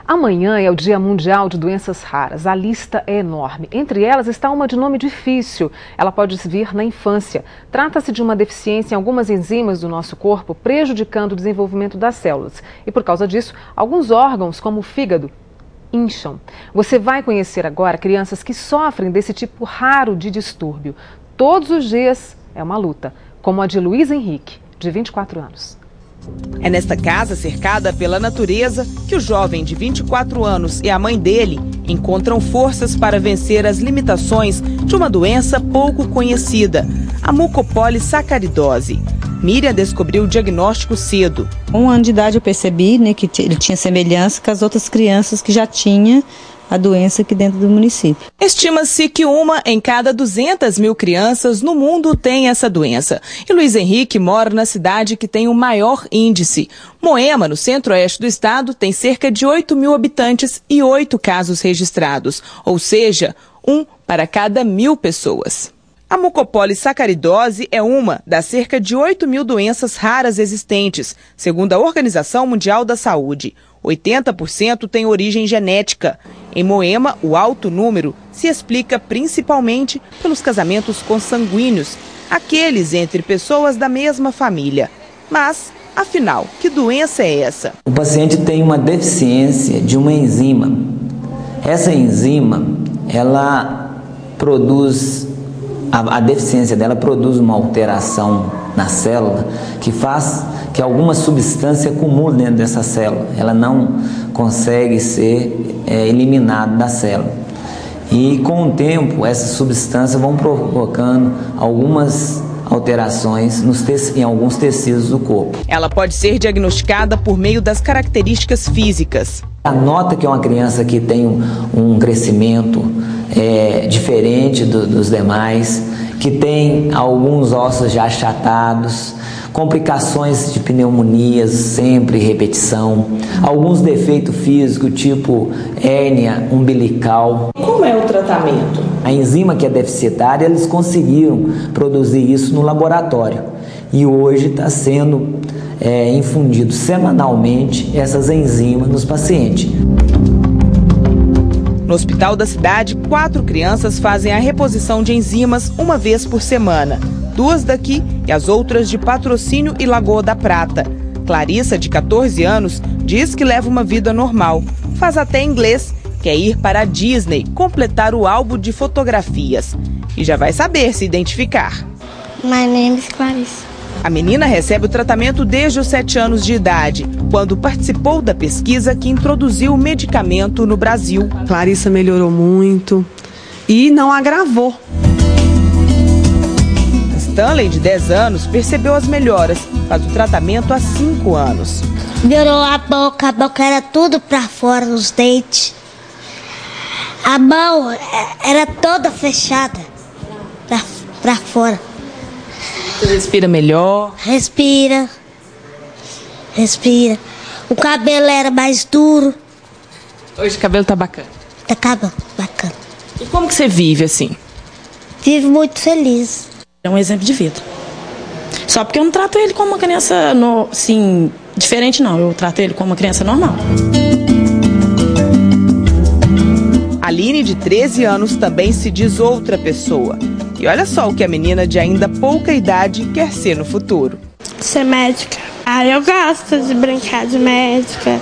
Amanhã é o Dia Mundial de Doenças Raras. A lista é enorme. Entre elas está uma de nome difícil. Ela pode vir na infância. Trata-se de uma deficiência em algumas enzimas do nosso corpo, prejudicando o desenvolvimento das células. E por causa disso, alguns órgãos, como o fígado, incham. Você vai conhecer agora crianças que sofrem desse tipo raro de distúrbio. Todos os dias é uma luta, como a de Luiz Henrique, de 24 anos. É nesta casa, cercada pela natureza, que o jovem de 24 anos e a mãe dele encontram forças para vencer as limitações de uma doença pouco conhecida, a mucopolissacaridose. Miriam descobriu o diagnóstico cedo. Com 1 ano de idade eu percebi, que ele tinha semelhança com as outras crianças que já tinham a doença aqui dentro do município. Estima-se que 1 em cada 200 mil crianças no mundo tem essa doença. E Luiz Henrique mora na cidade que tem o maior índice. Moema, no centro-oeste do estado, tem cerca de 8 mil habitantes e 8 casos registrados, ou seja, 1 para cada 1.000 pessoas. A mucopolissacaridose é uma das cerca de 8 mil doenças raras existentes, segundo a Organização Mundial da Saúde. 80% tem origem genética. Em Moema, o alto número se explica principalmente pelos casamentos consanguíneos, aqueles entre pessoas da mesma família. Mas, afinal, que doença é essa? O paciente tem uma deficiência de uma enzima. Essa enzima, ela produz, a deficiência dela produz uma alteração na célula que faz que alguma substância acumule dentro dessa célula. Ela não consegue ser eliminada da célula. E com o tempo, essas substâncias vão provocando algumas alterações em alguns tecidos do corpo. Ela pode ser diagnosticada por meio das características físicas. Nota que é uma criança que tem um crescimento diferente dos demais, que tem alguns ossos já achatados, complicações de pneumonias, sempre repetição, alguns defeitos físicos, tipo hérnia umbilical. Como é o tratamento? A enzima que é deficitária, eles conseguiram produzir isso no laboratório e hoje está sendo infundido semanalmente essas enzimas nos pacientes. No hospital da cidade, 4 crianças fazem a reposição de enzimas uma vez por semana. 2 daqui e as outras de Patrocínio e Lagoa da Prata. Clarissa, de 14 anos, diz que leva uma vida normal. Faz até inglês, quer ir para a Disney, completar o álbum de fotografias. E já vai saber se identificar. My name is Clarissa. A menina recebe o tratamento desde os 7 anos de idade, quando participou da pesquisa que introduziu o medicamento no Brasil. Clarissa melhorou muito e não agravou. Stanley, de 10 anos, percebeu as melhoras. Faz o tratamento há 5 anos. Melhorou a boca era tudo pra fora, os dentes. A mão era toda fechada pra fora. Você respira melhor? Respira. O cabelo era mais duro. Hoje o cabelo tá bacana? Tá bacana. E como que você vive assim? Vivo muito feliz. É um exemplo de vida. Só porque eu não trato ele como uma criança diferente, não. Eu trato ele como uma criança normal. Aline, de 13 anos, também se diz outra pessoa. E olha só o que a menina de ainda pouca idade quer ser no futuro. Ser médica. Eu gosto de brincar de médica.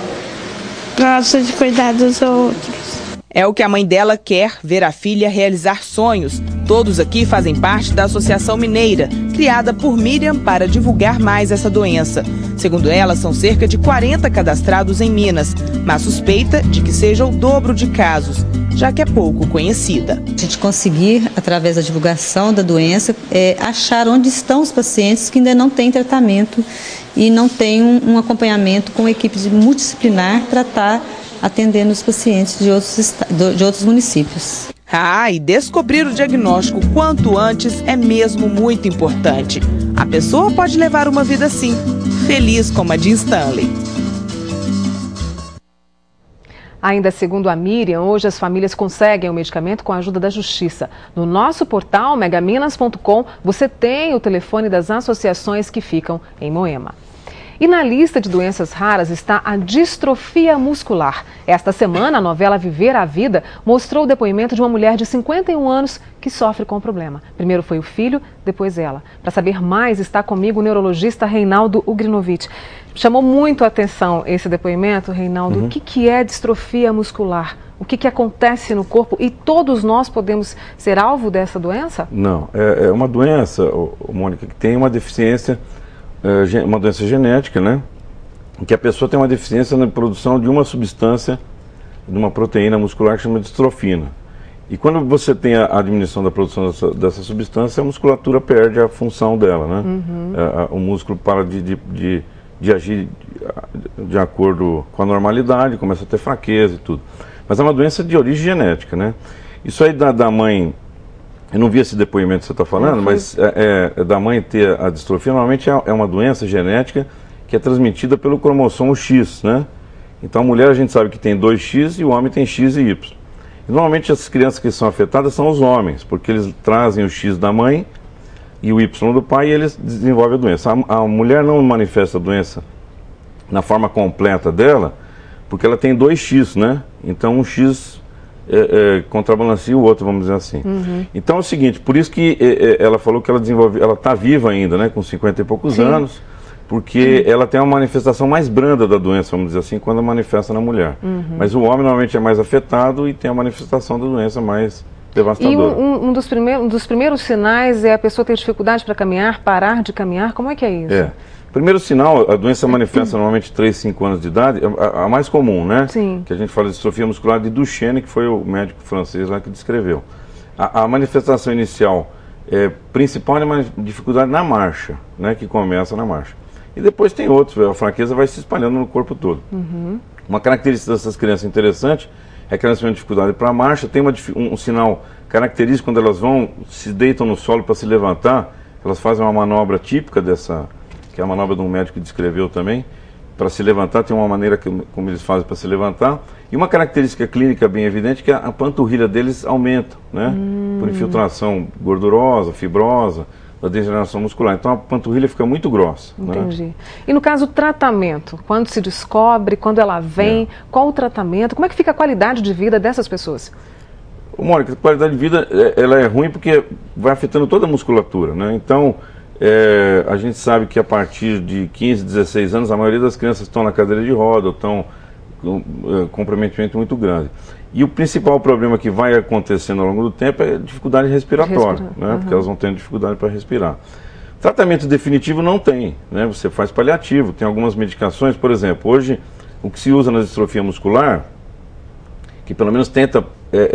Gosto de cuidar dos outros. É o que a mãe dela quer, ver a filha realizar sonhos. Todos aqui fazem parte da Associação Mineira, criada por Miriam para divulgar mais essa doença. Segundo ela, são cerca de 40 cadastrados em Minas, mas suspeita de que seja o dobro de casos, já que é pouco conhecida. A gente conseguir, através da divulgação da doença, achar onde estão os pacientes que ainda não têm tratamento e não têm um acompanhamento com equipes multidisciplinar para estar atendendo os pacientes de outros municípios. E descobrir o diagnóstico quanto antes é mesmo muito importante. A pessoa pode levar uma vida assim, feliz como a de Stanley. Ainda segundo a Miriam, hoje as famílias conseguem o medicamento com a ajuda da Justiça. No nosso portal megaminas.com você tem o telefone das associações que ficam em Moema. E na lista de doenças raras está a distrofia muscular. Esta semana, a novela Viver a Vida mostrou o depoimento de uma mulher de 51 anos que sofre com o problema. Primeiro foi o filho, depois ela. Para saber mais, está comigo o neurologista Reinaldo Ugrinovich. Chamou muito a atenção esse depoimento, Reinaldo. O que é distrofia muscular? O que acontece no corpo? E todos nós podemos ser alvo dessa doença? Não, é uma doença, Mônica, que tem uma deficiência, uma doença genética, né? Em que a pessoa tem uma deficiência na produção de uma substância, de uma proteína muscular que chama de distrofina. E quando você tem a diminuição da produção dessa substância, a musculatura perde a função dela, né? O músculo para de agir de acordo com a normalidade, começa a ter fraqueza e tudo. Mas é uma doença de origem genética, né? Isso aí da mãe, eu não vi esse depoimento que você está falando, mas da mãe ter a distrofia, normalmente é uma doença genética que é transmitida pelo cromossomo X, né? Então a mulher a gente sabe que tem 2X e o homem tem X e Y. E, normalmente as crianças que são afetadas são os homens, porque eles trazem o X da mãe e o Y do pai e eles desenvolvem a doença. A mulher não manifesta a doença na forma completa dela, porque ela tem 2X, né? Então um X contrabalanceia o outro, vamos dizer assim. Então é o seguinte, por isso que ela falou que ela está viva ainda, né? Com 50 e poucos anos, porque ela tem uma manifestação mais branda da doença, vamos dizer assim, quando manifesta na mulher. Mas o homem normalmente é mais afetado e tem a manifestação da doença mais devastadora. E um dos primeiros sinais é a pessoa ter dificuldade para caminhar, parar de caminhar, como é que é isso? Primeiro sinal, a doença manifesta normalmente 3, 5 anos de idade, a mais comum, né? Sim. Que a gente fala de distrofia muscular de Duchenne, que foi o médico francês lá que descreveu. A manifestação inicial principal é uma dificuldade na marcha, né? Que começa na marcha. E depois tem outros, a fraqueza vai se espalhando no corpo todo. Uma característica dessas crianças interessante é que elas têm uma dificuldade para a marcha, tem um sinal característico quando elas se deitam no solo para se levantar, elas fazem uma manobra típica dessa, que é a manobra de um médico que descreveu também, para se levantar, tem uma maneira como eles fazem para se levantar. E uma característica clínica bem evidente é que a panturrilha deles aumenta, né? Por infiltração gordurosa, fibrosa, da degeneração muscular. Então a panturrilha fica muito grossa. Entendi. Né? E no caso, o tratamento? Quando se descobre, quando ela vem, qual o tratamento? Como é que fica a qualidade de vida dessas pessoas? Mônica, a qualidade de vida ela é ruim porque vai afetando toda a musculatura, né? Então, a gente sabe que a partir de 15, 16 anos, a maioria das crianças estão na cadeira de roda, ou estão com comprometimento muito grande. E o principal problema que vai acontecendo ao longo do tempo é a dificuldade respiratória, né? Porque elas vão tendo dificuldade para respirar. Tratamento definitivo não tem, né? Você faz paliativo, tem algumas medicações, por exemplo, hoje o que se usa na distrofia muscular, que pelo menos tenta,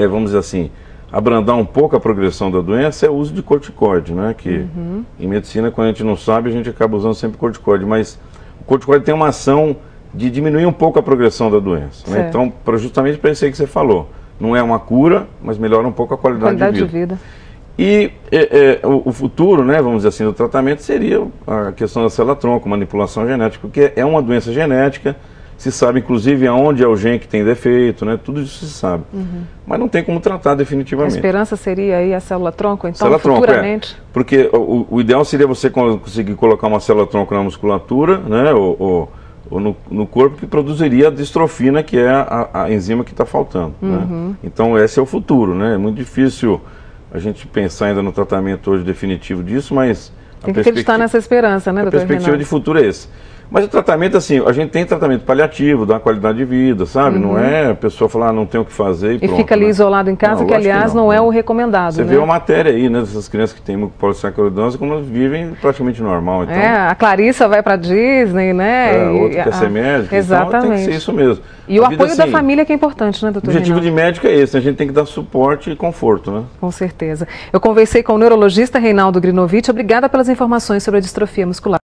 vamos dizer assim, abrandar um pouco a progressão da doença, é o uso de corticoide, né? Que em medicina, quando a gente não sabe, a gente acaba usando sempre corticoide, mas o corticoide tem uma ação de diminuir um pouco a progressão da doença, né? Então, justamente para isso aí que você falou, não é uma cura, mas melhora um pouco a qualidade de vida. E o futuro, né, vamos dizer assim, do tratamento seria a questão da célula-tronco, manipulação genética, porque é uma doença genética, se sabe inclusive aonde é o gene que tem defeito, né, tudo isso se sabe, mas não tem como tratar definitivamente. A esperança seria aí a célula-tronco, então, célula-tronco, futuramente? Porque o ideal seria você conseguir colocar uma célula-tronco na musculatura, né, ou no corpo, que produziria a distrofina, que é a enzima que está faltando. Né? Então esse é o futuro, né? É muito difícil a gente pensar ainda no tratamento hoje definitivo disso, mas tem que acreditar nessa esperança, né, doutor Reinaldo? A perspectiva de futuro é esse. Mas o tratamento, assim, a gente tem tratamento paliativo, dá qualidade de vida, sabe? Não é a pessoa falar, não tem o que fazer e pronto. E fica ali isolado em casa, que aliás não é o recomendado, Você vê uma matéria aí, né, dessas crianças que têm polisacaridose, como elas vivem praticamente normal. Então, a Clarissa vai para Disney, né? Outra quer ser médica, exatamente. Então tem que ser isso mesmo. E o apoio da família que é importante, né, doutor Reinaldo? O objetivo de médico é esse, a gente tem que dar suporte e conforto, né? Com certeza. Eu conversei com o neurologista Reinaldo Ugrinovich. Obrigada pelas informações sobre a distrofia muscular.